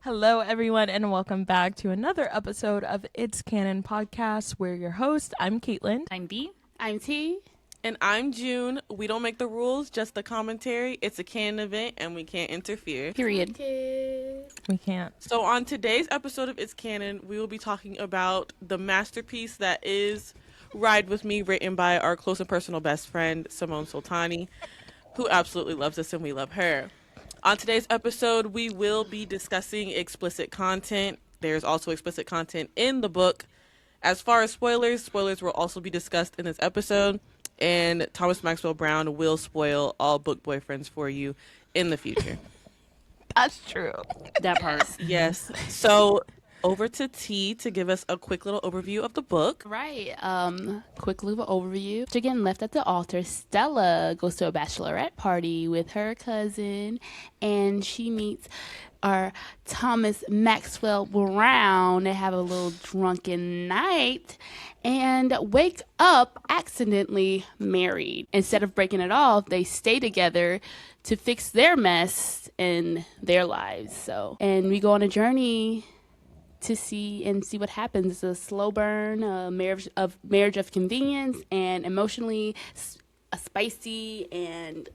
Hello, everyone, and welcome back to another episode of It's Canon podcast. We're your host. I'm Caitlin. I'm B. I'm T. And I'm June. We don't make the rules, just the commentary. It's a canon event, and we can't interfere. Period. We can't. So on today's episode of It's Canon, we will be talking about the masterpiece that is Ride With Me, written by our close and personal best friend, Simone Soltani, who absolutely loves us and we love her. On today's episode, we will be discussing explicit content. There's also explicit content in the book. As far as spoilers will also be discussed in this episode. And Thomas Maxwell Brown will spoil all book boyfriends for you in the future. That's true. That part. Yes. So over to T to give us a quick little overview of the book. Right. Quick little overview. Again, left at the altar, Stella goes to a bachelorette party with her cousin, and she meets our Thomas Maxwell Brown. They have a little drunken night and wake up accidentally married. Instead of breaking it off, they stay together to fix their mess in their lives. And we go on a journey to see what happens. It's a slow burn, a marriage of convenience, and emotionally spicy. And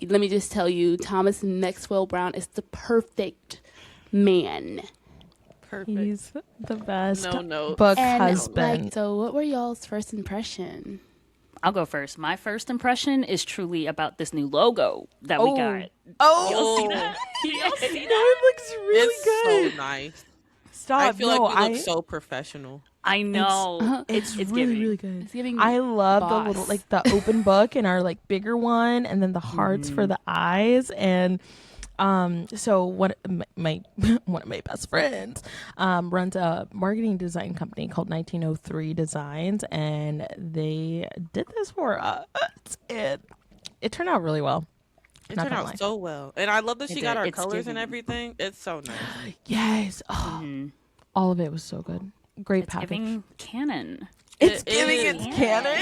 let me just tell you, Thomas Maxwell Brown is the perfect man. Perfect. He's the best No. book And husband. so what were y'all's first impression? I'll go first. My first impression is truly about this new logo that we got. Oh, Y'all see No, it looks really it's good. so nice. Stop. I feel no, like we look so professional. I know. It's it's really, giving. really good. It's giving I love boss. the little, like the open book and our like bigger one, and then the hearts for the eyes. And so one of my best friends runs a marketing design company called 1903 Designs, and they did this for us, and it turned out really well. It Not turned gonna out lie. so well. And I love that It she got did. our It's colors and giving. everything. It's so nice. Yes. Oh, all of it was so good. Great It's package. giving Canon. It's It giving is. its canon.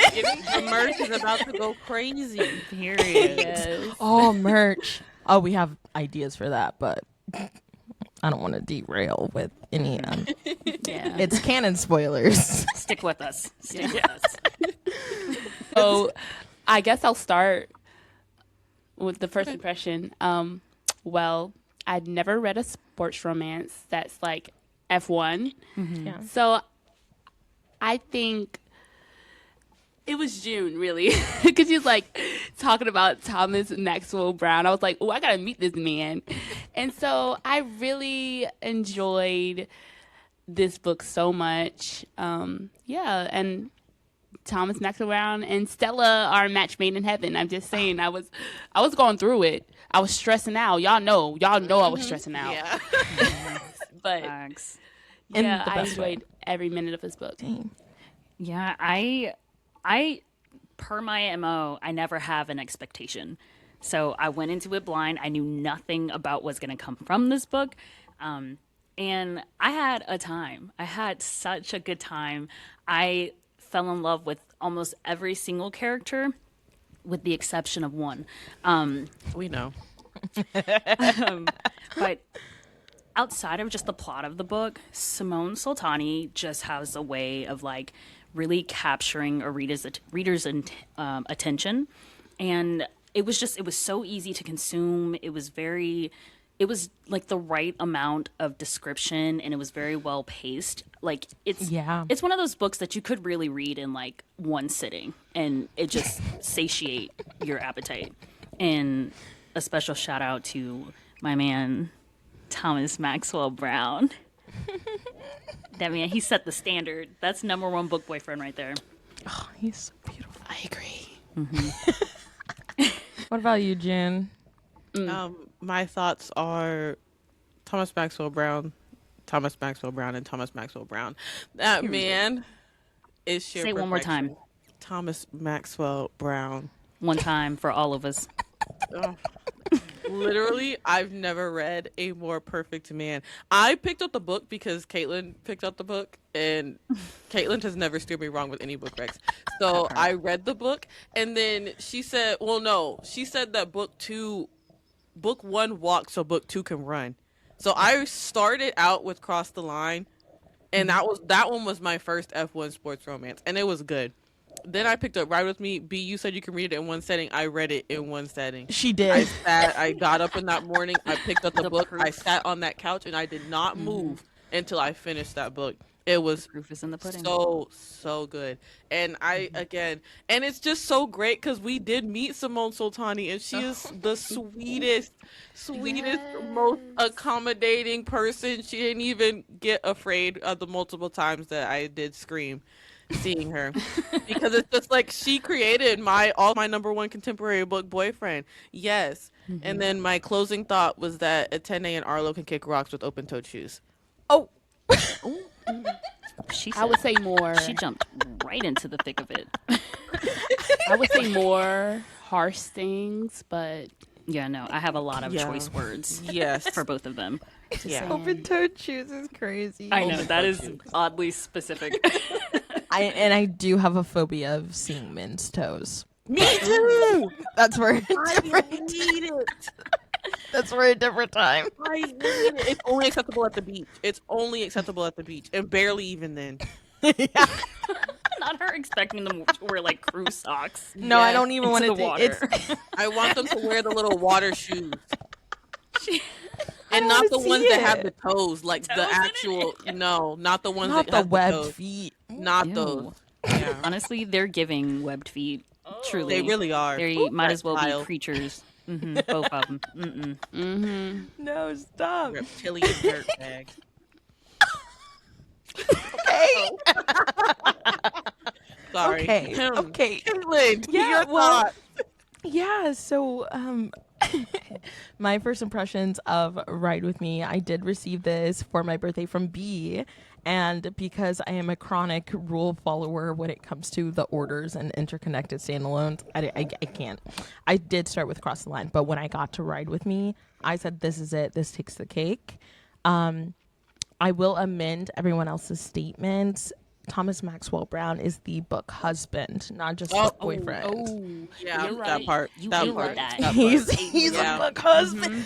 The merch is about to go crazy. Period. Yes. Oh, merch. Oh, we have ideas for that, but I don't want to derail with any. Yeah. It's canon spoilers. Stick with us. Stick with us. So I guess I'll start with the first impression. Well, I'd never read a sports romance that's like F1. Yeah. So I think it was June, really, because she's like talking about Thomas Maxwell Brown. I was like, oh, I got to meet this man. And so I really enjoyed this book so much. Yeah, and Thomas Maxwell Brown and Stella are a match made in heaven. I'm just saying, I was going through it. I was stressing out. Y'all know I was stressing out. Yeah. But Thanks. In yeah, the I best way. enjoyed every minute of this book. Dang. Yeah, I per my MO, I never have an expectation. So I went into it blind. I knew nothing about what's going to come from this book. And I had a time. I had such a good time. I fell in love with almost every single character, with the exception of one. We know. But outside of just the plot of the book, Simone Soltani just has a way of like really capturing a reader's attention. And it was so easy to consume. It was like the right amount of description, and it was very well paced. Like it's one of those books that you could really read in like one sitting, and it just satiate your appetite. And a special shout out to my man Thomas Maxwell Brown. That man, he set the standard. That's #1 book boyfriend right there. Oh, he's so beautiful. I agree. What about you, Jen? My thoughts are Thomas Maxwell Brown, and Thomas Maxwell Brown. That man is sheer Say it one more perfection. time. Thomas Maxwell Brown. One time for all of us. Oh. Literally, I've never read a more perfect man. I picked up the book because Caitlin picked up the book, and Caitlin has never steered me wrong with any book recs. So I read the book, and then she said, well, no, she said that book one walks so book two can run. So I started out with Cross the Line, and that one was my first F1 sports romance, and it was good. Then I picked up Ride With Me. B, you said you can read it in one setting. I read it in one setting. She did. I got up in that morning. I picked up the book. I sat on that couch, and I did not move until I finished that book. It was Proof is in the pudding. so good. And and it's just so great because we did meet Simone Soltani, and she is the sweetest, most accommodating person. She didn't even get afraid of the multiple times that I did scream seeing her, because it's just like she created all my number one contemporary book boyfriend. Yes. And then my closing thought was that Atene and Arlo can kick rocks with open-toed shoes. Oh. I would say more. She jumped right into the thick of it. I would say more harsh things, but yeah, no, I have a lot of choice words. Yes, for both of them. Yeah, open-toed shoes is crazy. I know that is oddly specific. I do have a phobia of seeing men's toes. Me too. That's where I need it. That's for a different time. I hate it. It's only acceptable at the beach. It's only acceptable at the beach, and barely even then. Yeah. Not her expecting them to wear like crew socks. No, I don't even want to do it. I want them to wear the little water shoes. And not the ones that have the toes, like the actual. No, not the ones not that the have webbed the toes. feet. Not Ew. those. Yeah. Honestly, they're giving webbed feet. Truly, They really are. They might as well Reptile. be creatures. Both of them. No, stop. Reptilian dirt bag. Okay. Sorry. Okay. Caitlin, Yeah, your well, thoughts. Yeah, so my first impressions of Ride With Me, I did receive this for my birthday from B, and because I am a chronic rule follower when it comes to the orders and interconnected standalones, I can't. I did start with Cross the Line, but when I got to Ride With Me, I said, this is it. This takes the cake. I will amend everyone else's statements. Thomas Maxwell Brown is the book husband, not just the boyfriend. Yeah, You're that right. part. You That knew part. that. That part. He's Yeah. a book husband.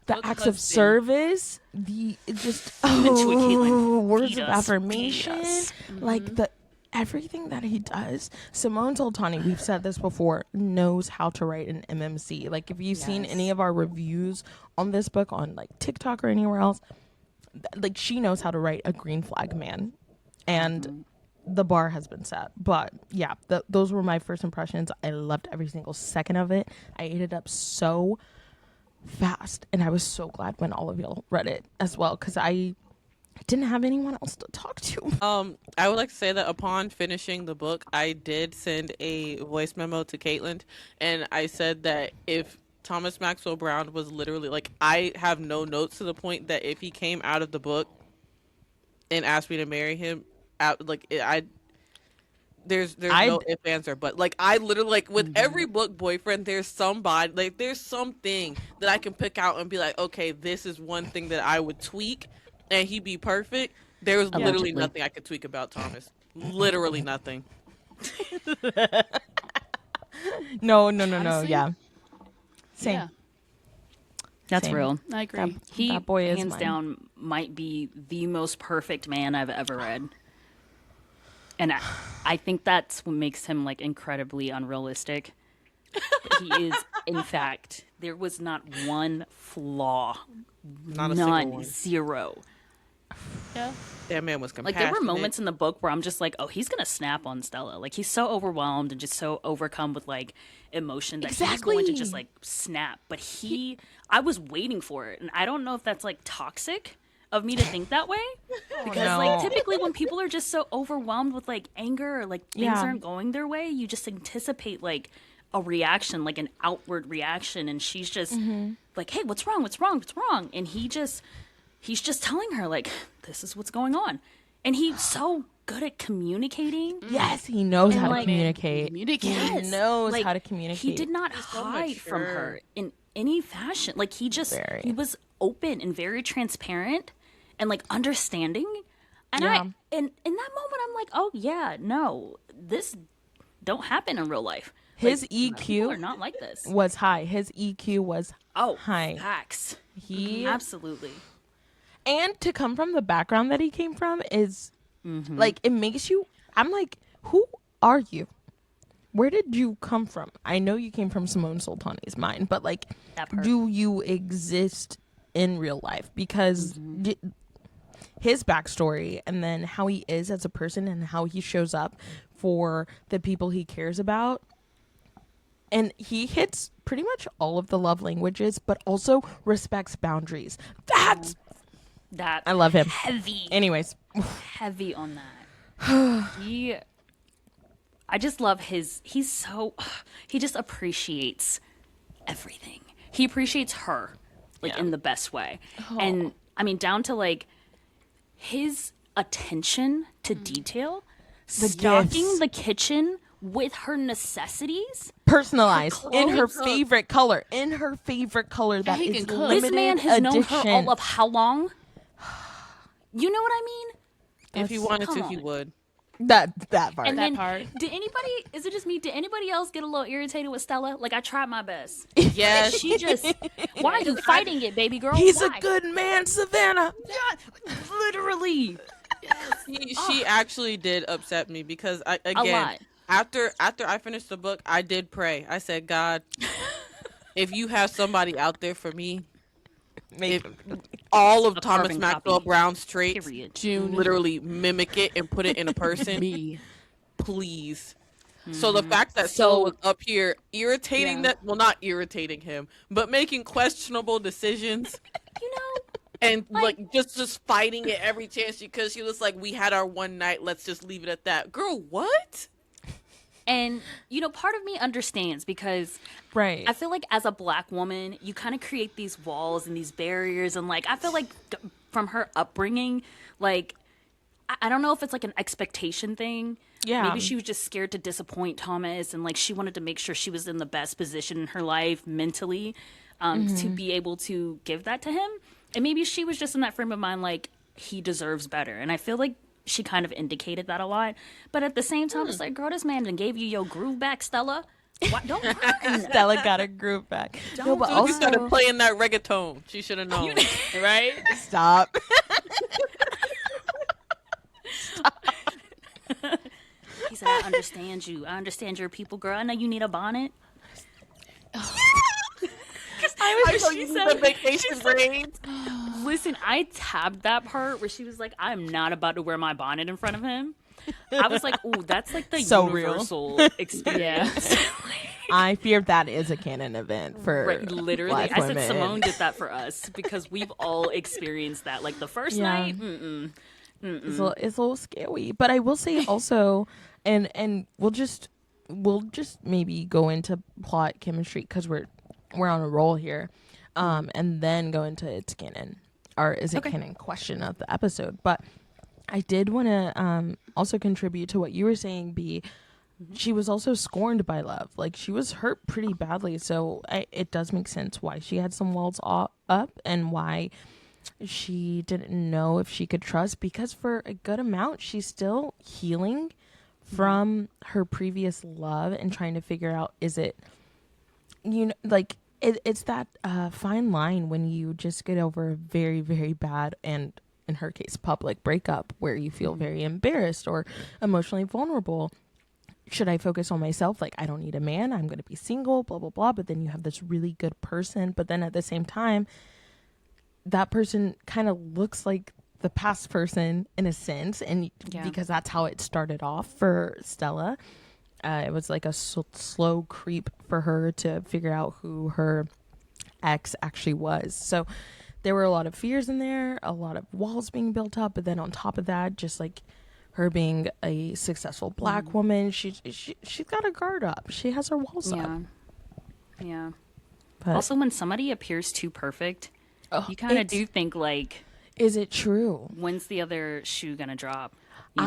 The Book acts husband. of service, the just Into it, Caitlin. words Feed of us. affirmation, Feed us. like the everything that he does. Simone Soltani, we've said this before, knows how to write an MMC. Like if you've seen any of our reviews on this book on like TikTok or anywhere else, like she knows how to write a green flag man, and the bar has been set. But yeah, those were my first impressions. I loved every single second of it. I ate it up so fast, and I was so glad when all of y'all read it as well, because I didn't have anyone else to talk to. I would like to say that upon finishing the book, I did send a voice memo to Caitlin, and I said that if Thomas Maxwell Brown was literally like, I have no notes to the point that if he came out of the book and asked me to marry him, there's no if answer, but like I literally like with every book boyfriend, there's somebody, like there's something that I can pick out and be like, okay, this is one thing that I would tweak, and he'd be perfect. There was literally nothing I could tweak about Thomas. Literally nothing. No. Honestly, Yeah. Same. Yeah, That's Same. real. I agree. He that boy is hands mine. down might be the most perfect man I've ever read. And I think that's what makes him like incredibly unrealistic. But he is, in fact, there was not one flaw. Not a single None. one. Zero. Yeah. That man was Like compassionate. there were moments in the book where I'm just like, oh, he's gonna snap on Stella. Like he's so overwhelmed and just so overcome with like emotion that he's going to just like snap. But I was waiting for it, and I don't know if that's like toxic of me to think that way, because like typically when people are just so overwhelmed with like anger or like things aren't going their way, you just anticipate like a reaction, like an outward reaction, and she's just like, hey, what's wrong, and he's just telling her like, this is what's going on, and he's so good at communicating. Yes, he knows And, how to like, communicate. Yes. He knows Like, how to communicate. He did not hide from her in any fashion. Like he was open and very transparent and like understanding. And and in that moment I'm like, oh yeah, no, this don't happen in real life. His Like, people are EQ not like this. was high. His EQ was Oh, high. facts. He Absolutely. And to come from the background that he came from is like, it makes you, I'm like, who are you? Where did you come from? I know you came from Simone Soltani's mind, but like, do you exist in real life? Because his backstory and then how he is as a person and how he shows up for the people he cares about. And he hits pretty much all of the love languages, but also respects boundaries. That's that. I love him. Heavy. Anyways. Heavy on that. I just love he just appreciates everything. He appreciates her, like, in the best way. Oh. And, I mean, down to, like, his attention to detail, stocking the kitchen with her necessities. Personalized, in her favorite color. In her favorite color that is limited This man has known her edition. all of how long? You know what I mean? If he wanted to, he would. That part. And that then, part. Is it just me? Did anybody else get a little irritated with Stella? Like, I tried my best. Yes. She just, why are you fighting it, baby girl? He's Why? a good man, Savannah. Yeah, literally. She actually did upset me because after I finished the book, I did pray. I said, God, if you have somebody out there for me, if all of Thomas Maxwell Brown's traits, literally mimic it and put it in a person, please. So the fact that Stella was up here irritating not irritating him, but making questionable decisions, and like just fighting it every chance because she was like, we had our one night, let's just leave it at that. Girl, what? And, part of me understands because I feel like as a Black woman, you kind of create these walls and these barriers. And, like, I feel like from her upbringing, like, I don't know if it's like an expectation thing. Yeah. Maybe she was just scared to disappoint Thomas. And, like, she wanted to make sure she was in the best position in her life mentally to be able to give that to him. And maybe she was just in that frame of mind, like, he deserves better. And I feel like she kind of indicated that a lot. But at the same time, it's like, girl, this man done gave you your groove back, Stella. Don't run. Stella got her groove back. No, but also, you started playing that reggaeton. She should have known. Right? Stop. He said, I understand you. I understand your people, girl. I know you need a bonnet. I know you said vacation braids. Listen, I tabbed that part where she was like, I'm not about to wear my bonnet in front of him. I was like, ooh, that's like the so universal real. experience. I fear that is a canon event for literally. Black I women. said Simone did that for us because we've all experienced that. Like the first night, It's a little scary. But I will say also, and we'll just maybe go into plot chemistry because we're on a roll here, and then go into its canon. Or is it canon question of the episode? But I did want to also contribute to what you were saying, B. She was also scorned by love. Like, she was hurt pretty badly. So it does make sense why she had some walls up and why she didn't know if she could trust. Because for a good amount, she's still healing from her previous love and trying to figure out, is it, like, it's that fine line when you just get over a very, very bad and, in her case, public breakup where you feel very embarrassed or emotionally vulnerable. Should I focus on myself? Like, I don't need a man. I'm going to be single, blah, blah, blah. But then you have this really good person. But then at the same time, that person kind of looks like the past person in a sense. And because that's how it started off for Stella. It was like a slow creep for her to figure out who her ex actually was. So there were a lot of fears in there, a lot of walls being built up. But then on top of that, just like her being a successful Black woman, she's got a guard up. She has her walls up. Yeah. But also, when somebody appears too perfect, you kind of do think, like, is it true? When's the other shoe gonna drop? But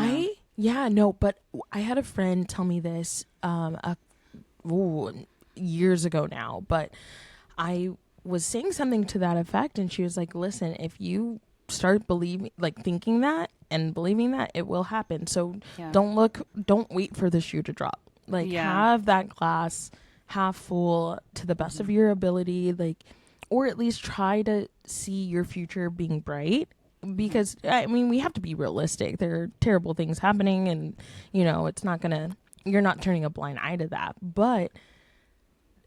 I had a friend tell me this years ago now, but I was saying something to that effect, and she was like, listen, if you start thinking that and believing that, it will happen. So don't wait for the shoe to drop. Like, have that glass half full to the best of your ability, like, or at least try to see your future being bright because I mean, we have to be realistic. There are terrible things happening, and it's not gonna. You're not turning a blind eye to that, but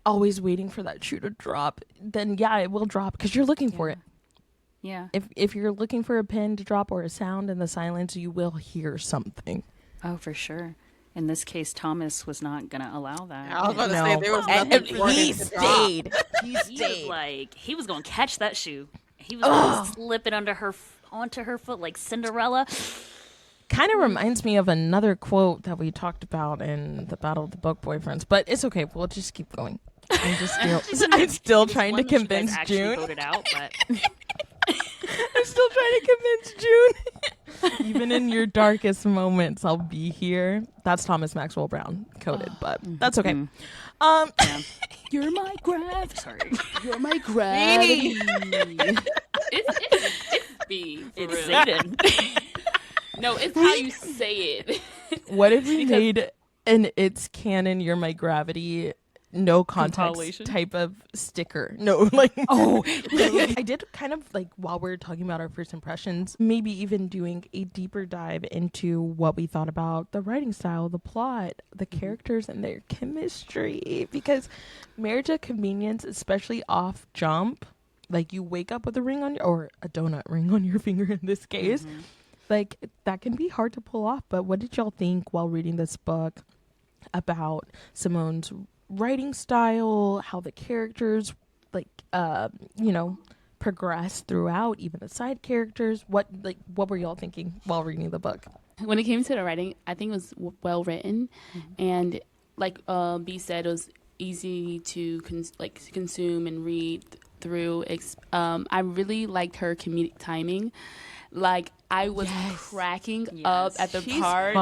always waiting for that shoe to drop. Then it will drop because you're looking for it. Yeah. If you're looking for a pin to drop or a sound in the silence, you will hear something. Oh, for sure. In this case, Thomas was not going to allow that. I was about to say there was nothing for he him to drop. stayed. He was going to catch that shoe. He was going to slip it onto her foot like Cinderella. Kind of reminds me of another quote that we talked about in the Battle of the Book Boyfriends, but it's okay. We'll just keep going. I'm still trying to convince June. Voted out, but I'm still trying to convince June. Even in your darkest moments, I'll be here. That's Thomas Maxwell Brown coded, but that's okay. You're my gravity. Sorry. You're my gravity. It's B. It's Zayden. No, it's how you say it. What if we made an It's Canon, You're My Gravity, no context type of sticker? No, I did kind of while we're talking about our first impressions, maybe even doing a deeper dive into what we thought about the writing style, the plot, the characters, and their chemistry. Because Marriage of Convenience, especially off jump, you wake up with a ring on or a donut ring on your finger in this case. That can be hard to pull off. But what did y'all think while reading this book about Simone's writing style, how the characters progress throughout, even the side characters? What were y'all thinking while reading the book? When it came to the writing, I think it was well written, and B said, it was easy to consume and read through. I really liked her comedic timing. I was cracking up at the part.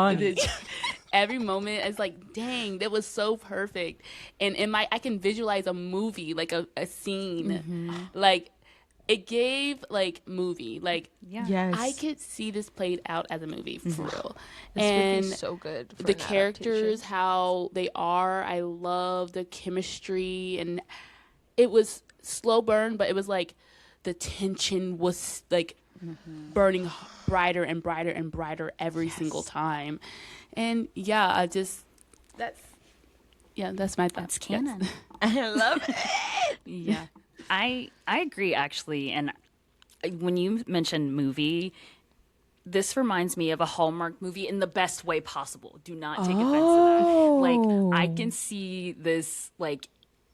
Every moment, it's dang, that was so perfect. And I can visualize a movie, a scene. It gave movie. I could see this played out as a movie for real. This would be so good for the an characters, adaptation. how they are. I love the chemistry, and it was slow burn, but it was the tension was burning brighter and brighter and brighter every single time. And that's my thoughts. That's canon. I love it. Yeah. I agree, actually. And when you mentioned movie, this reminds me of a Hallmark movie in the best way possible. Do not take offense to that. I can see this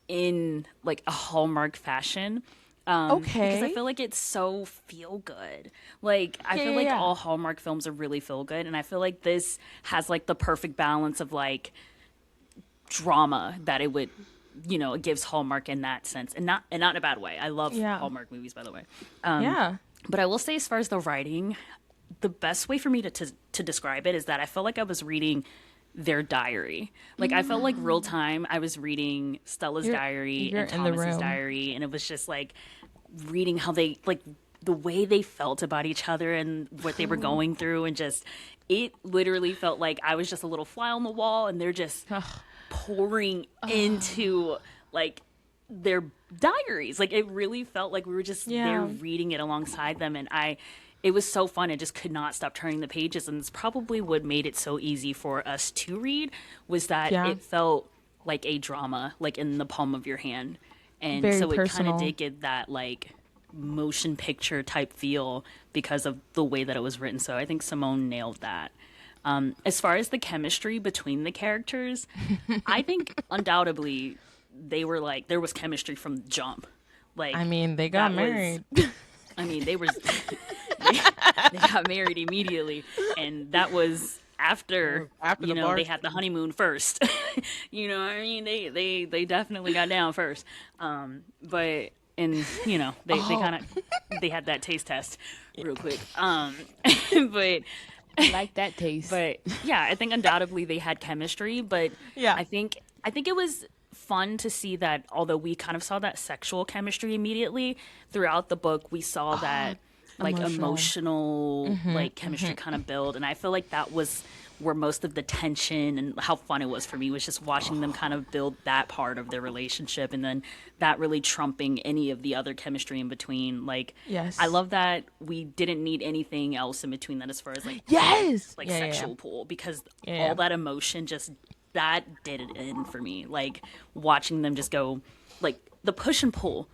in a Hallmark fashion. Because I feel like it's so feel good. I feel like all Hallmark films are really feel good, and I feel like this has the perfect balance of drama that it would, it gives Hallmark in that sense, and not in a bad way. I love Hallmark movies, by the way. But I will say, as far as the writing, the best way for me to describe it is that I felt like I was reading their diary. I felt like real time I was reading Stella's diary and Thomas's diary, and it was just reading how they the way they felt about each other and what they were going through, and just it literally felt like I was just a little fly on the wall, and they're just pouring into their diaries. It really felt like we were just there reading it alongside them, and it was so fun. I just could not stop turning the pages, and it's probably what made it so easy for us to read, was that it felt like a drama, in the palm of your hand. And very so it personal. kind of did get that motion picture type feel because of the way that it was written. So I think Simone nailed that. As far as the chemistry between the characters, I think undoubtedly there was chemistry from the jump. They got married. They got married immediately, and that was after they had the honeymoon first. They definitely got down first. But they had that taste test real quick. But I like that taste. But I think undoubtedly they had chemistry, but I think it was fun to see that, although we kind of saw that sexual chemistry immediately throughout the book, we saw that emotional chemistry kind of build, and I feel like that was where most of the tension and how fun it was for me was just watching them kind of build that part of their relationship, and then that really trumping any of the other chemistry in between. Like, Yes. I love that we didn't need anything else in between that as far as like sexual pull, because all that emotion just that did it in for me. Like watching them just go like the push and pull,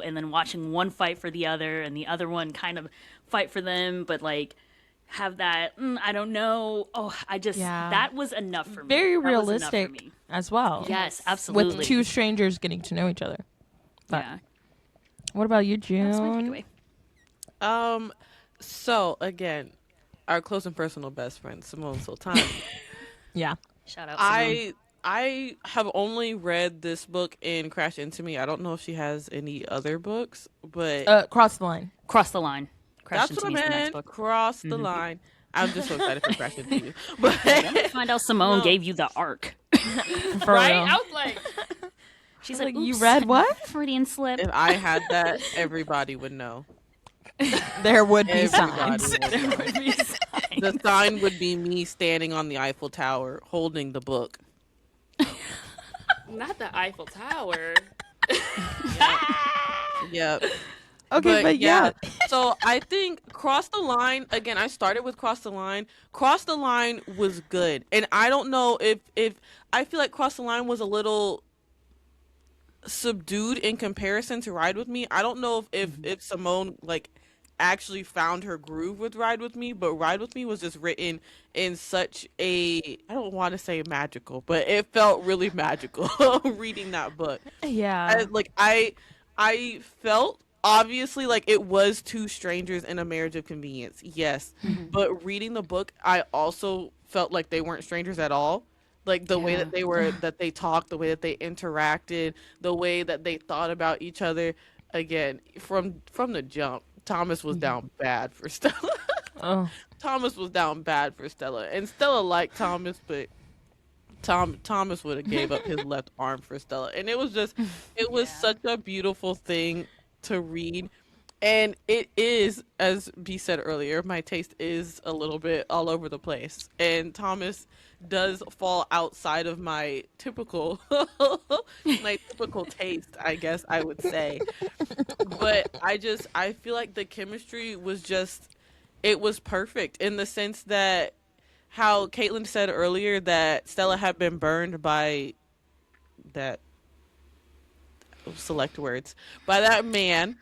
and then watching one fight for the other and the other one kind of fight for them, but like have that I don't know. That was enough for me. Very realistic as well. Yes, absolutely. With two strangers getting to know each other. But yeah. What about you, That's my June? takeaway. So again, our close and personal best friend, Simone Soltani. Yeah. Shout out Simone. I have only read this book in Crash Into Me. I don't know if she has any other books, but Cross the Line. Cross the Line. Crash that's Into what I Me's the next meant. book. Cross the line. I'm just so excited for Crash Into You. But Let's find out Simone gave you the arc. For Right? real. I was like, She's like, like, you "Oops, read what? Freudian slip." if I had that, everybody would know. There would be Everybody signs. would know. The sign would be me standing on the Eiffel Tower holding the book. not the Eiffel Tower. Yep. Okay, but yeah. So I think Cross the Line, again, I started with Cross the Line. Cross the Line was good. And I don't know if I feel like Cross the Line was a little subdued in comparison to Ride With Me. I don't know if Simone like actually found her groove with Ride With Me, but Ride With Me was just written in such a, I don't want to say magical, but it felt really magical reading that book. Yeah. I felt obviously like it was two strangers in a marriage of convenience, yes, but reading the book I also felt like they weren't strangers at all. Like the way that they were, that they talked, the way that they interacted, the way that they thought about each other. Again, from the jump, Thomas was down bad for Stella. Thomas was down bad for Stella, and Stella liked Thomas, but Thomas would have gave up his left arm for Stella, and it was such a beautiful thing to read. And it is, as B said earlier, my taste is a little bit all over the place, and Thomas does fall outside of my typical taste, I guess I would say. But I feel like the chemistry was it was perfect in the sense that how Caitlin said earlier that Stella had been burned by that, select words, by that man,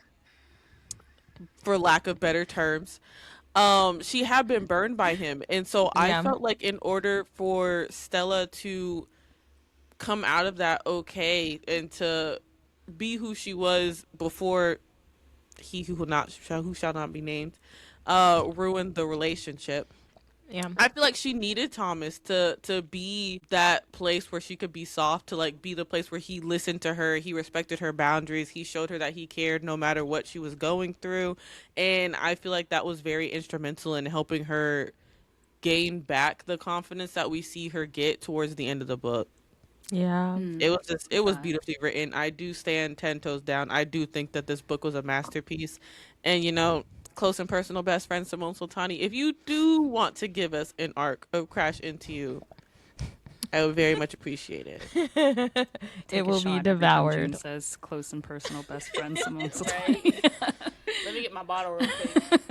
for lack of better terms. She had been burned by him, and so I felt like in order for Stella to come out of that okay and to be who she was before he who shall not be named ruined the relationship. Yeah. I feel like she needed Thomas to be that place where she could be soft, to like be the place where he listened to her, he respected her boundaries, he showed her that he cared no matter what she was going through. And I feel like that was very instrumental in helping her gain back the confidence that we see her get towards the end of the book. Yeah. It was beautifully written. I do stand 10 toes down. I do think that this book was a masterpiece. And close and personal best friend Simone Soltani, if you do want to give us an arc of Crash Into You, I would very much appreciate it. It will be devoured. Says close and personal best friend Simone Soltani. Let me get my bottle real quick.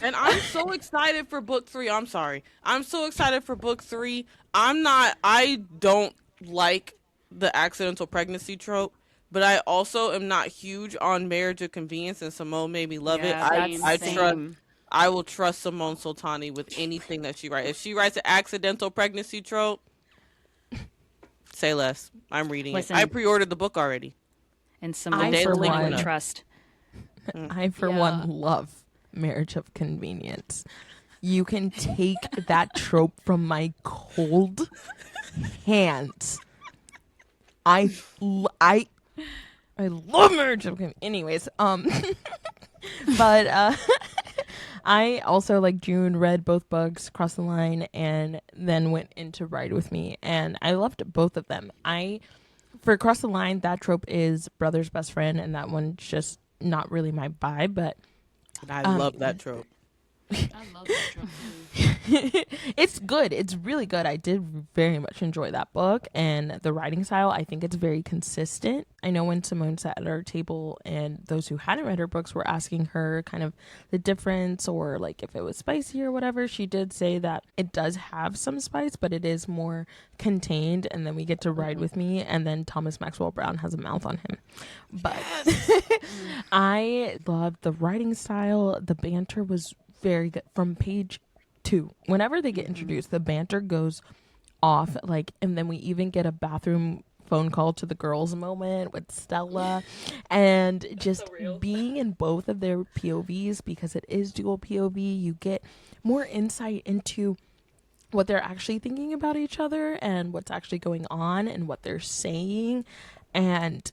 And I'm so excited for book 3. I'm sorry. I'm so excited for book 3. I don't like the accidental pregnancy trope, but I also am not huge on marriage of convenience, and Simone made me love it. I will trust Simone Soltani with anything that she writes. If she writes an accidental pregnancy trope, say less. I'm reading it. I pre-ordered the book already. And Simone Soltani would trust. I, for one, love marriage of convenience. You can take that trope from my cold hands. I love marriage of convenience. Anyways, but I also, like June, read both books, Cross the Line, and then went into Ride With Me, and I loved both of them. For Cross the Line, that trope is brother's best friend, and that one's just not really my vibe, but I love that trope. I love that trope too. It's good. It's really good. I did very much enjoy that book, and the writing style, I think it's very consistent. I know when Simone sat at our table and those who hadn't read her books were asking her kind of the difference or like if it was spicy or whatever, she did say that it does have some spice, but it is more contained, and then we get to ride with me, and then Thomas Maxwell Brown has a mouth on him. But I loved the writing style. The banter was very good from page 2. Whenever they get introduced, the banter goes off, like, and then we even get a bathroom phone call to the girls moment with Stella, and just being in both of their POVs, because it is dual POV, you get more insight into what they're actually thinking about each other and what's actually going on and what they're saying. And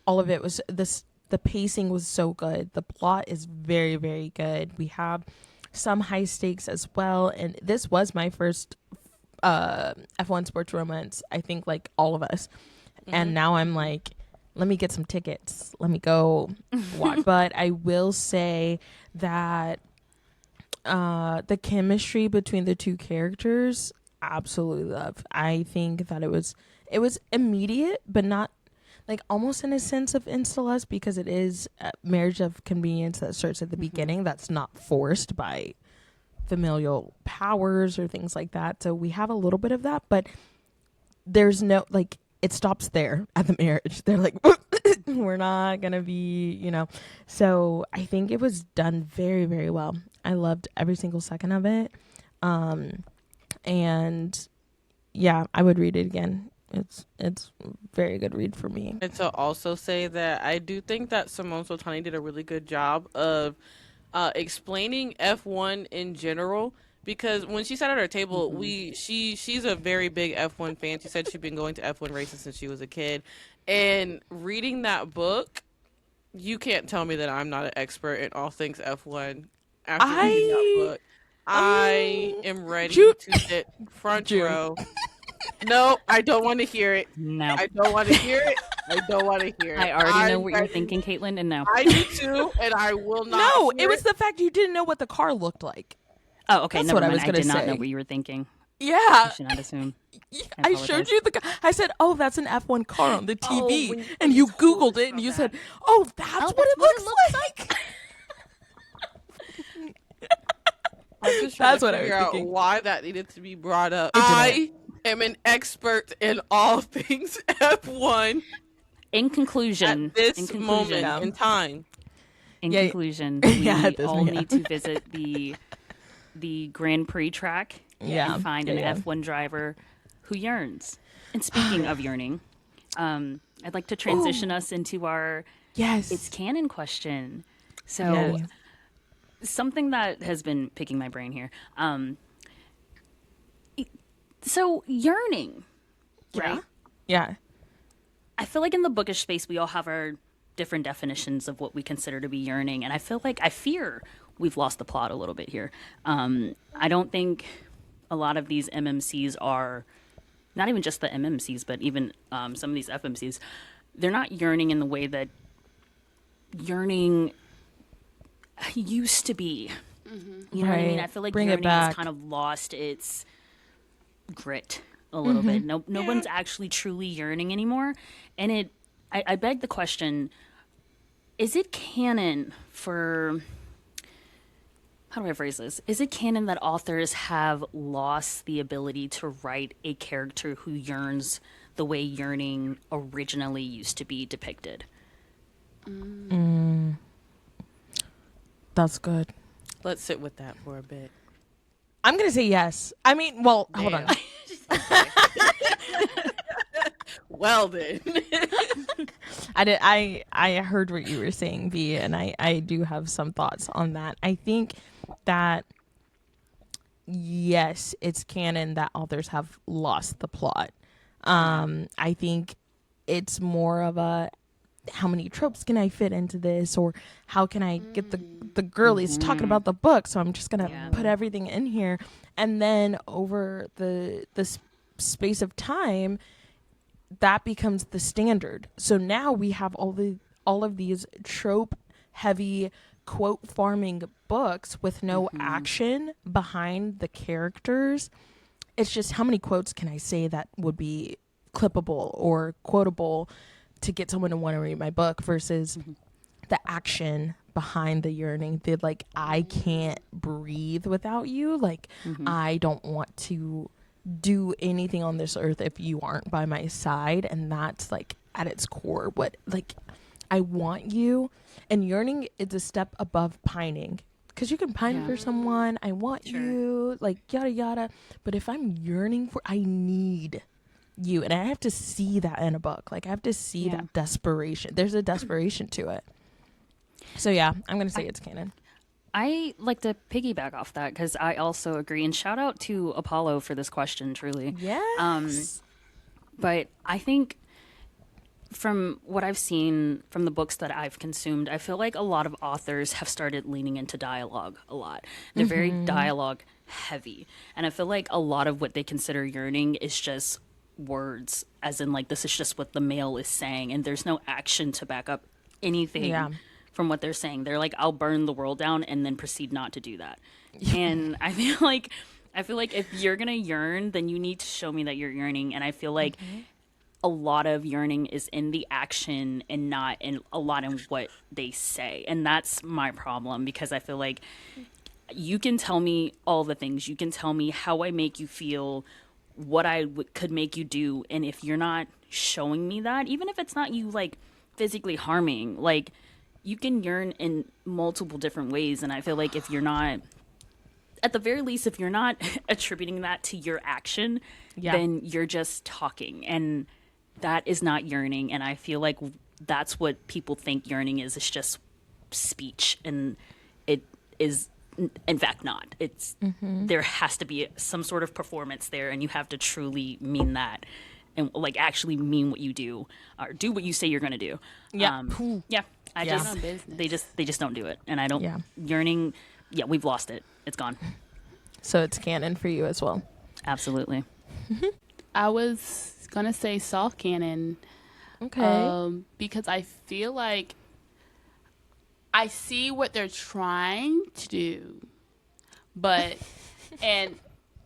all of it was the pacing was so good. The plot is very, very good. We have some high stakes as well, and this was my first F1 sports romance, I think, like all of us. And now I'm like, let me get some tickets, let me go watch. But I will say that the chemistry between the two characters, absolutely love. I think that it was immediate, but not like almost in a sense of insta-lust, because it is a marriage of convenience that starts at the beginning. That's not forced by familial powers or things like that. So we have a little bit of that, but there's no, like, it stops there at the marriage. They're like, we're not gonna be, you know. So I think it was done very, very well. I loved every single second of it. And yeah, I would read it again. It's a very good read for me. And to also say that I do think that Simone Soltani did a really good job of explaining F1 in general, because when she sat at our table, she's a very big F1 fan. She said she'd been going to F1 races since she was a kid. And reading that book, you can't tell me that I'm not an expert in all things F1 after reading that book. I am ready to sit front row. No, I don't want to hear it. No. I don't want to hear it. I don't want to hear it. I already know what you're thinking, Caitlin, and no. I do too, and I will not. No, it was the fact you didn't know what the car looked like. Oh, okay. That's never what I mind. was gonna did not say. know what you were thinking. Yeah. I should not assume. I showed you I said, oh, that's an F1 car on the TV. Oh, and you Googled it and you said, oh, that's what it looks like. I'm just trying to figure out why that needed to be brought up. I am an expert in all things F1. In conclusion, at this moment in time. In conclusion, we all need to visit the Grand Prix track and find an F1 driver who yearns. And speaking of yearning, I'd like to transition us into our It's Canon question. So something that has been picking my brain here. So yearning, right? Yeah. I feel like in the bookish space, we all have our different definitions of what we consider to be yearning. And I fear we've lost the plot a little bit here. I don't think a lot of these MMCs are, not even just the MMCs, but even some of these FMCs, they're not yearning in the way that yearning used to be. You know what I mean? I feel like yearning has kind of lost its grit a little bit. No one's actually truly yearning anymore. And I beg the question, is it canon for, how do I phrase this? Is it canon that authors have lost the ability to write a character who yearns the way yearning originally used to be depicted? That's good. Let's sit with that for a bit. I'm going to say yes. I mean, well, hold on. Well then. I heard what you were saying, V, and I do have some thoughts on that. I think that yes, it's canon that authors have lost the plot. I think it's more of a, how many tropes can I fit into this, or how can I get the girlies talking about the book, so I'm just gonna put everything in here. And then over the space of time, that becomes the standard. So now we have all of these trope heavy quote farming books with no action behind the characters, it's just how many quotes can I say that would be clippable or quotable to get someone to want to read my book versus the action behind the yearning, the like, I can't breathe without you, like I don't want to do anything on this earth if you aren't by my side. And that's like at its core what, like, I want you. And yearning is a step above pining, because you can pine for someone, I want you, like yada yada, but if I'm yearning for, I need you, and I have to see that in a book. Like I have to see that desperation. There's a desperation to it. So yeah, I'm gonna say it's canon. I like to piggyback off that because I also agree. And shout out to Apollo for this question, truly. Yes. But I think from what I've seen from the books that I've consumed, I feel like a lot of authors have started leaning into dialogue a lot. They're very dialogue heavy. And I feel like a lot of what they consider yearning is just words, as in like, this is just what the male is saying. And there's no action to back up anything. From what they're saying. They're like, I'll burn the world down and then proceed not to do that. And I feel like if you're gonna yearn, then you need to show me that you're yearning. And I feel like a lot of yearning is in the action and not in a lot in what they say. And that's my problem, because I feel like you can tell me all the things. You can tell me how I make you feel, what I could make you do. And if you're not showing me that, even if it's not you like physically harming, like, you can yearn in multiple different ways. And I feel like if you're not, at the very least, if you're not attributing that to your action, then you're just talking. And that is not yearning. And I feel like that's what people think yearning is. It's just speech. And it is, in fact, not. It's there has to be some sort of performance there. And you have to truly mean that. And like actually mean what you do, or do what you say you're going to do. They just don't do it. And I don't yearning. Yeah, we've lost it. It's gone. So it's canon for you as well. Absolutely. I was gonna say soft canon. Okay. Because I feel like I see what they're trying to do, but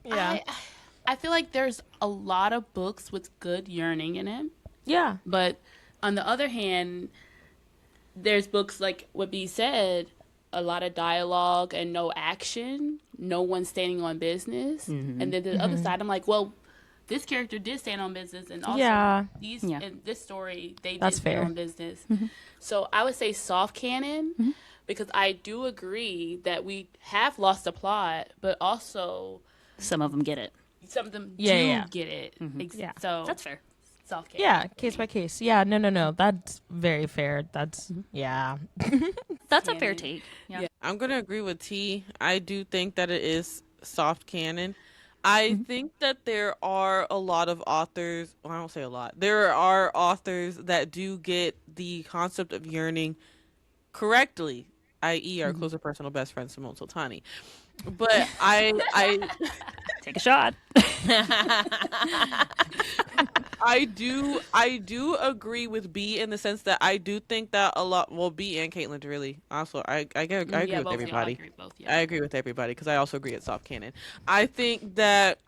I feel like there's a lot of books with good yearning in it. Yeah. But on the other hand, there's books like what B said, a lot of dialogue and no action, no one standing on business. And then the other side, I'm like, well, this character did stand on business, and also in this story, they did stand on business. So I would say soft canon, because I do agree that we have lost the plot, but also some of them get it. Some of them do get it. So that's fair. Soft canon. Yeah, case by case. Yeah, no. That's very fair. That's, That's a fair take. Yeah. I'm going to agree with T. I do think that it is soft canon. I think that there are a lot of authors, well, I don't say a lot, there are authors that do get the concept of yearning correctly, i.e. our closer personal best friend, Simone Soltani. But I take a shot. I do agree with B in the sense that I do think that a lot, well, B and Caitlin really also I agree with everybody. I agree with everybody because I also agree it's soft canon. I think that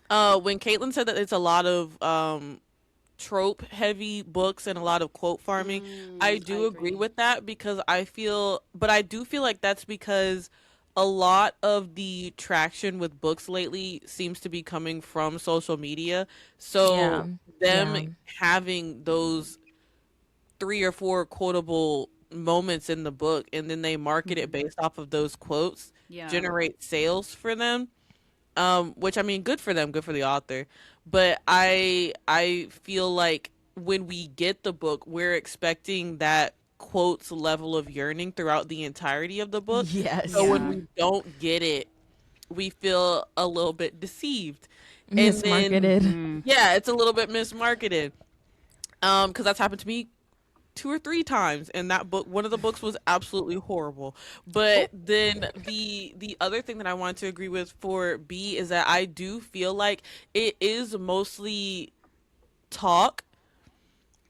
when Caitlin said that it's a lot of trope heavy books and a lot of quote farming, I do agree with that, because I do feel like that's because a lot of the traction with books lately seems to be coming from social media. So having those 3 or 4 quotable moments in the book, and then they market it based off of those quotes, generate sales for them. Which, I mean, good for them, good for the author. But I feel like when we get the book, we're expecting that quotes level of yearning throughout the entirety of the book. Yes. So when we don't get it, we feel a little bit deceived. Mismarketed. And then, it's a little bit mismarketed. Because that's happened to me 2 or 3 times, and that book, one of the books, was absolutely horrible. But then the other thing that I wanted to agree with for B is that I do feel like it is mostly talk,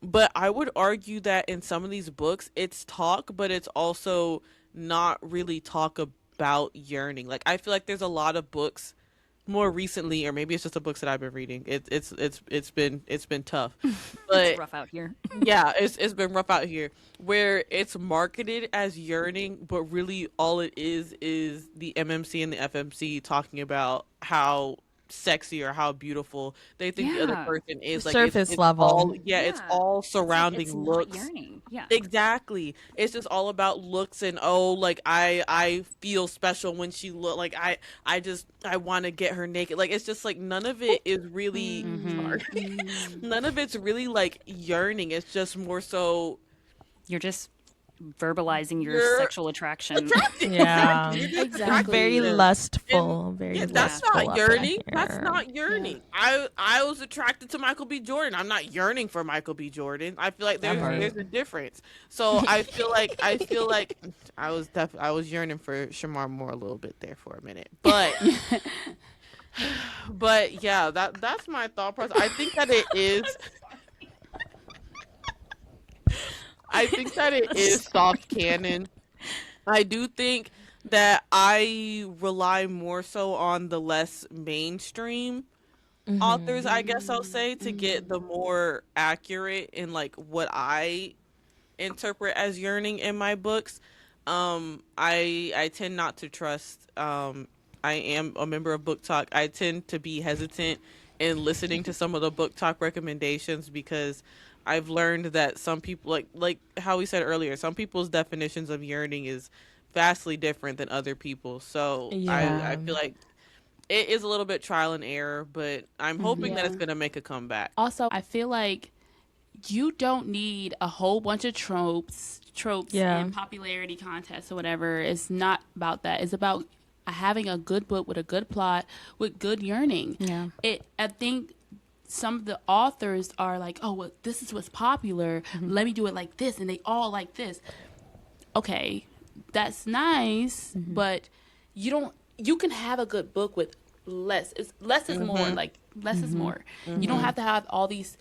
but I would argue that in some of these books it's talk, but it's also not really talk about yearning. Like, I feel like there's a lot of books more recently, or maybe it's just the books that I've been reading. It's been tough, but It's rough out here. yeah, it's been rough out here, where it's marketed as yearning, but really all it is the MMC and the FMC talking about how sexy or how beautiful they think the other person is. Like, surface it's level. all, it's all surrounding it's looks. not yearning. Yeah, Exactly. It's just all about looks and, oh, like, I feel special when she look, like, I want to get her naked. Like, it's just like none of it is really none of it's really like yearning. It's just more so you're just verbalizing your sexual attraction. Yeah, Exactly. very lustful. Very that's lustful not up yearning. in That's here. not yearning. I was attracted to Michael B. Jordan. I'm not yearning for Michael B. Jordan. I feel like there's a difference. So I feel like I was yearning for Shamar Moore a little bit there for a minute. But but yeah, that's my thought process. I think that it is soft canon. I do think that I rely more so on the less mainstream authors, I guess I'll say, to get the more accurate in like what I interpret as yearning in my books. I tend not to trust. I am a member of BookTok. I tend to be hesitant in listening to some of the BookTok recommendations, because I've learned that some people, like how we said earlier, some people's definitions of yearning is vastly different than other people's. So I feel like it is a little bit trial and error, but I'm hoping that it's going to make a comeback. Also, I feel like you don't need a whole bunch of tropes and popularity contests or whatever. It's not about that. It's about having a good book with a good plot, with good yearning. Yeah. I think some of the authors are like, oh, well, this is what's popular. Let me do it like this, and they all like this. Okay, that's nice, but you can have a good book with less. Less is more. Like, less is more. You don't have to have all these,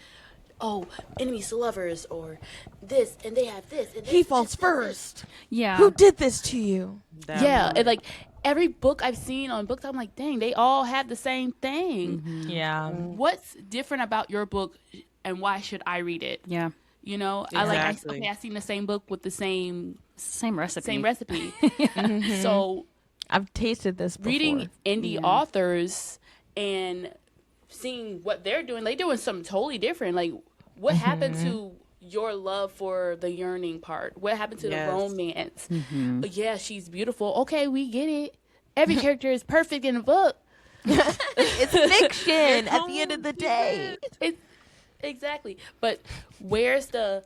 enemies to lovers, or this, and they have this. And He falls first. Yeah. Who did this to you? And like every book I've seen on BookTok, I'm like, dang, they all have the same thing. Yeah. What's different about your book, and why should I read it? Yeah. You know, Exactly. I've seen the same book with the same recipe. So I've tasted this before. reading indie authors and seeing what they're doing something totally different. Like, what happened to your love for the yearning part? What happened to the romance? Yeah, she's beautiful. Okay, we get it. Every character is perfect in a book. It's fiction at the end of the day. Exactly. But where's the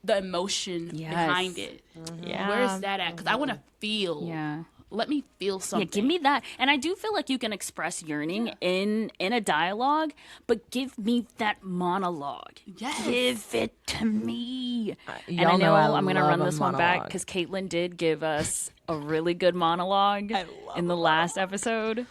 emotion behind it? Yeah. Where's that at? Because I want to feel. Yeah. Let me feel something. Yeah, give me that. And I do feel like you can express yearning in a dialogue, but give me that monologue. Yes. Give it to me. And I y'all know know I I'm going to love run a this one back monologue. because Caitlin did give us a really good monologue in the last episode.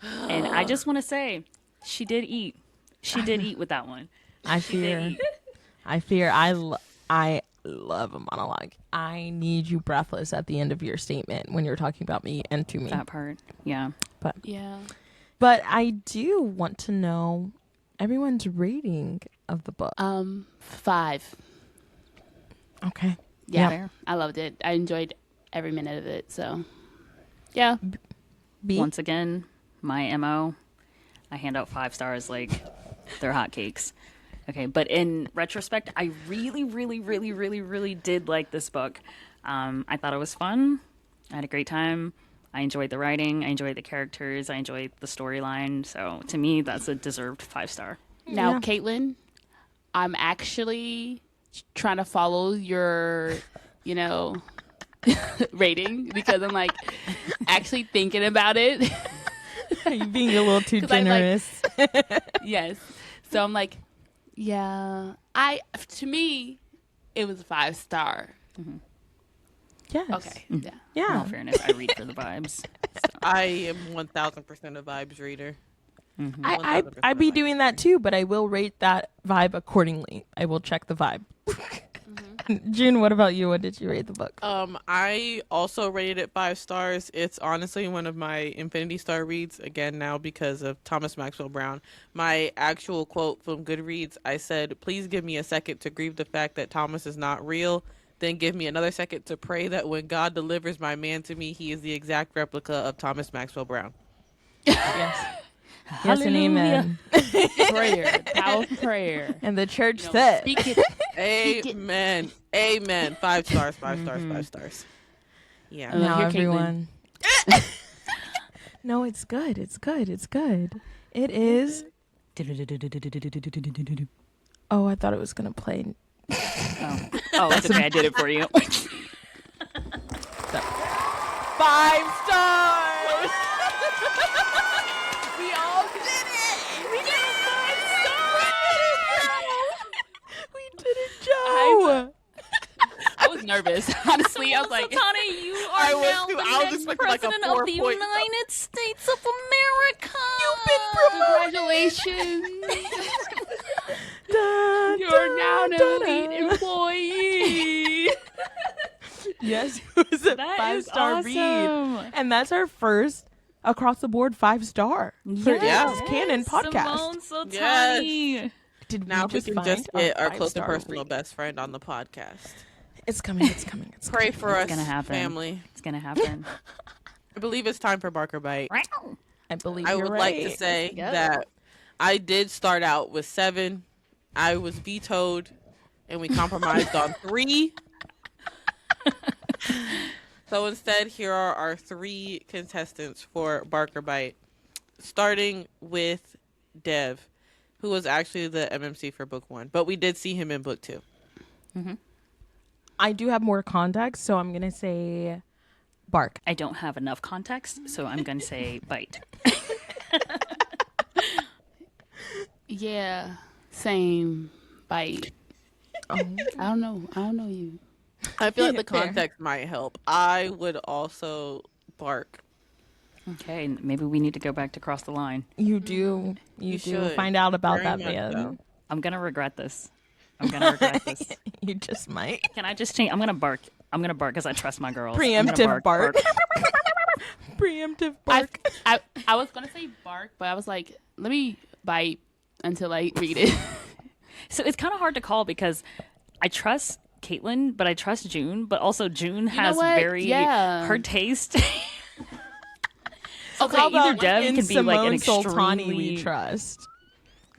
And I just want to say, she did eat. She did eat with that one. I fear I love a monologue. I need you breathless at the end of your statement when you're talking about me and to me. That part. Yeah. But I do want to know everyone's rating of the book. 5. Okay. Yeah. Fair. I loved it. I enjoyed every minute of it. So, yeah. B. Once again, my MO, I hand out 5 stars like they're hotcakes. Okay, but in retrospect, I really, really, really, really, really did like this book. I thought it was fun. I had a great time. I enjoyed the writing. I enjoyed the characters. I enjoyed the storyline. So to me, that's a deserved 5-star. Now, Caitlin, I'm actually trying to follow your, rating, because I'm like actually thinking about it. Are you being a little too 'Cause I'm generous? Yes. So I'm like, yeah. To me, it was a 5-star. Yes. Okay. Yeah. In Yeah. all fairness, I read for the vibes. I am 1000% a vibes reader. I'd be doing that too, but I will rate that vibe accordingly. I will check the vibe. June, what about you? What did you rate the book? I also rated it 5 stars. It's honestly one of my Infinity Star reads, again now because of Thomas Maxwell Brown. My actual quote from Goodreads, I said, please give me a second to grieve the fact that Thomas is not real. Then give me another second to pray that when God delivers my man to me, he is the exact replica of Thomas Maxwell Brown. Yes. Yes and amen. Prayer. Powerful prayer. And the church said. Speak it. Amen. Amen. 5 stars, 5 stars, 5 stars. Yeah. Now Here, everyone. No, it's good. It's good. It's good. It is. Oh, I thought it was going to play. Oh, that's okay. I did it for you. 5 stars. We all did it. We did it. 5 stars. We did it, Joe. I was nervous. Honestly, I was like, Soltani, you are I was now too. the I was next expecting like a president 4 of the point. United States of America. You've been promoted. congratulations. Dun, You're now an dun, elite dun. employee. Yes, it was a That 5-star is read. awesome. And that's our first across the board 5-star for Yes. this Canon podcast. Simone Soltani. Did Now we we just can find just get our close and 5-star personal read? best friend on the podcast. It's coming. It's coming. It's Pray coming. for us, gonna happen. family. It's gonna happen. I believe it's time for Barker Bite. I believe I you're would right. like to say Let's go. that I did start out with 7. I was vetoed, and we compromised on 3. So instead, here are our 3 contestants for Barker Bite, starting with Dev, who was actually the MMC for book 1, but we did see him in book 2. I do have more context, so I'm gonna say bark. I don't have enough context, so I'm gonna say bite. Yeah, same bite. I don't know you. I feel like the Fair. context might help. I would also bark. Okay, maybe we need to go back to cross the line. You do. You do should. find out about Very that much man. so. I'm gonna regret this. I'm gonna regret this. You just might. Can I just change? I'm gonna bark because I trust my girls. I'm gonna Preemptive bark. Preemptive bark. I was gonna say bark, but I was like, let me bite until I read it. So it's kind of hard to call because I trust Caitlin, but I trust June, but also June has what? very Yeah. her taste. Okay, either Dev in can be like an Simone Soltani extremely we trust.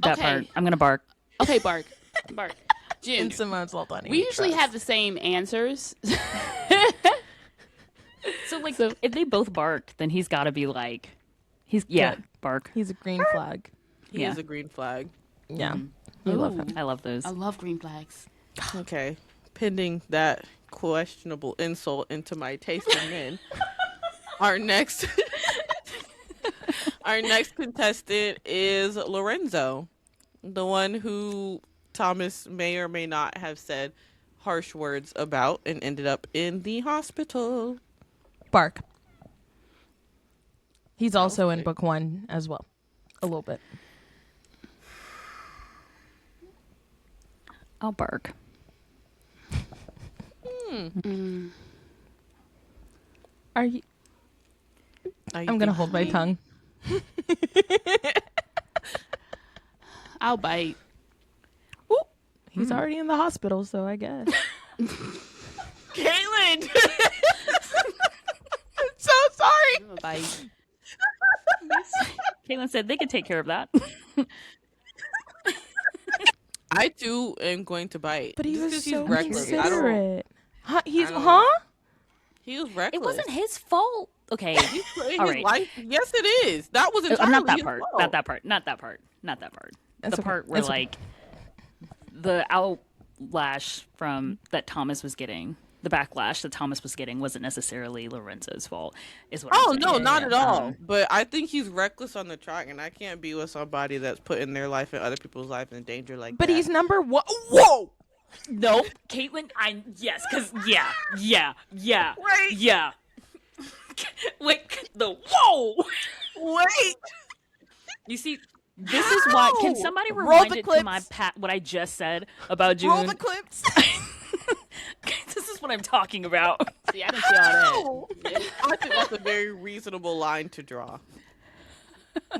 that Okay. part. I'm gonna bark. Okay, bark. In June. Simone Soltani We usually trust. have the same answers. So like, if they both bark, then he's got to be like, Good. bark. He's a green flag. He Yeah. is a green flag. Yeah. We love him. I love those. I love green flags. Okay. Pending that questionable insult into my taste in men, our next contestant is Lorenzo, the one who Thomas may or may not have said harsh words about and ended up in the hospital. Bark. He's also in book 1 as well. A little bit. I'll bark. Are you? I'm gonna hold my tongue. I'll bite. Ooh, he's already in the hospital, so I guess. Caitlin! I'm so sorry. I'm a bite. Caitlin said they could take care of that. I too am going to bite. But he Just was 'cause so he's reckless. considerate. Huh? He's I don't- huh? He was reckless. It wasn't his fault. Okay. His All right. life. Yes, it is. That was entirely Not that his part. fault. Not that part. Not that part. Not that part. That's The okay. part where That's okay. like the outlash from that Thomas was getting, the backlash that Thomas was getting wasn't necessarily Lorenzo's fault. Is what? Oh I'm no, saying. not at all. But I think he's reckless on the track, and I can't be with somebody that's putting their life and other people's life in danger like But that. he's number 1. Whoa! No, Caitlin. Yes, because yeah. Wait. Yeah. Wait, whoa! Wait. You see, this is why. Can somebody Roll rewind the it clips. to my what I just said about June? Roll the clips. what I'm talking about. See, I didn't see all that. I think that's a very reasonable line to draw.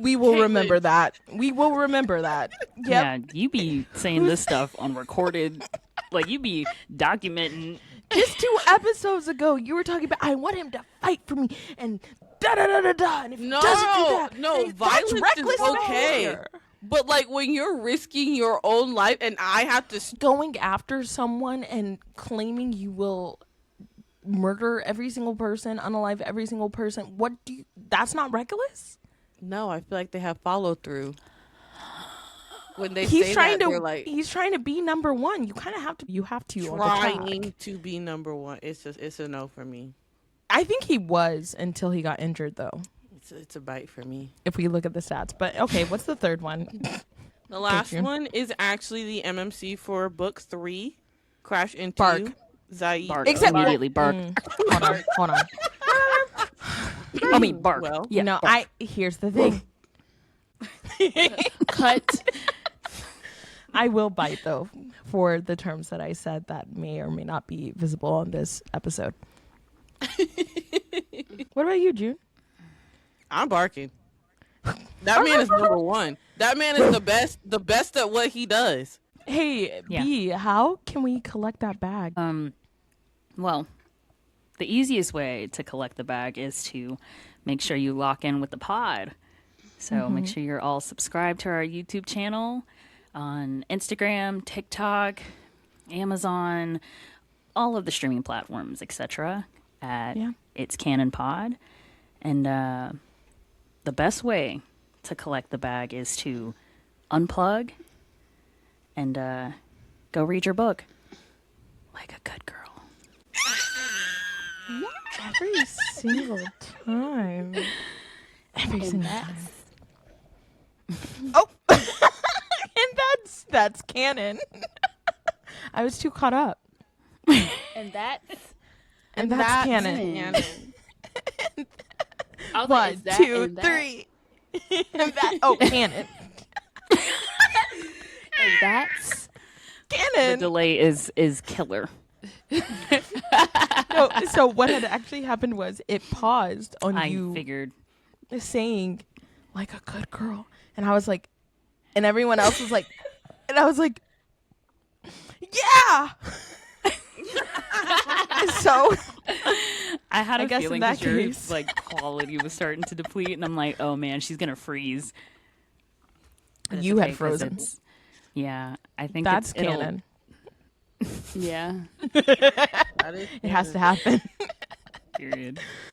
We will remember that. We will remember that. Yep. Yeah, you be saying this stuff on recorded, like you be documenting. Just 2 episodes ago, you were talking about I want him to fight for me and da da da da da. And if he doesn't do that, no, that's violence reckless is okay. behavior. But like when you're risking your own life, and I have to Going after someone and claiming you will murder every single person, unalive every single person. That's not reckless? No, I feel like they have follow through. When they He's say trying that, to they're like he's trying to be number one. You kind of have to trying to be number one. It's a no for me. I think he was until he got injured though. It's a bite for me. If we look at the stats. But okay, what's the third one? The last one is actually the MMC for book 3, Crash Into Bark. You, Zaid. Bark. Except Immediately bark. Hold on. I mean, bark. Well, yeah, No, bark. here's the thing. Cut. I will bite though for the terms that I said that may or may not be visible on this episode. What about you, June? I'm barking. That man is number one. That man is the best at what he does. Hey, Yeah. B, how can we collect that bag? Well, the easiest way to collect the bag is to make sure you lock in with the pod. So make sure you're all subscribed to our YouTube channel on Instagram, TikTok, Amazon, all of the streaming platforms, etc. at It's Canon Pod. And the best way to collect the bag is to unplug and go read your book like a good girl. Every single time. Every single time. Oh, and that's canon. I was too caught up. And that's Canon. I was like, 1, is that 2, and that? 3. And canon. And that's The Canon. delay is killer. No, so what had actually happened was it paused on I you figured. saying like a good girl, and I was like, and everyone else was like, and I was like, yeah. So I had I a guess in feeling that that your case- like quality was starting to deplete, and I'm like, oh man, she's gonna freeze. But it's You had 'cause frozen. it's- Yeah, I think that's it'll- canon. yeah. That is It has to happen. Period.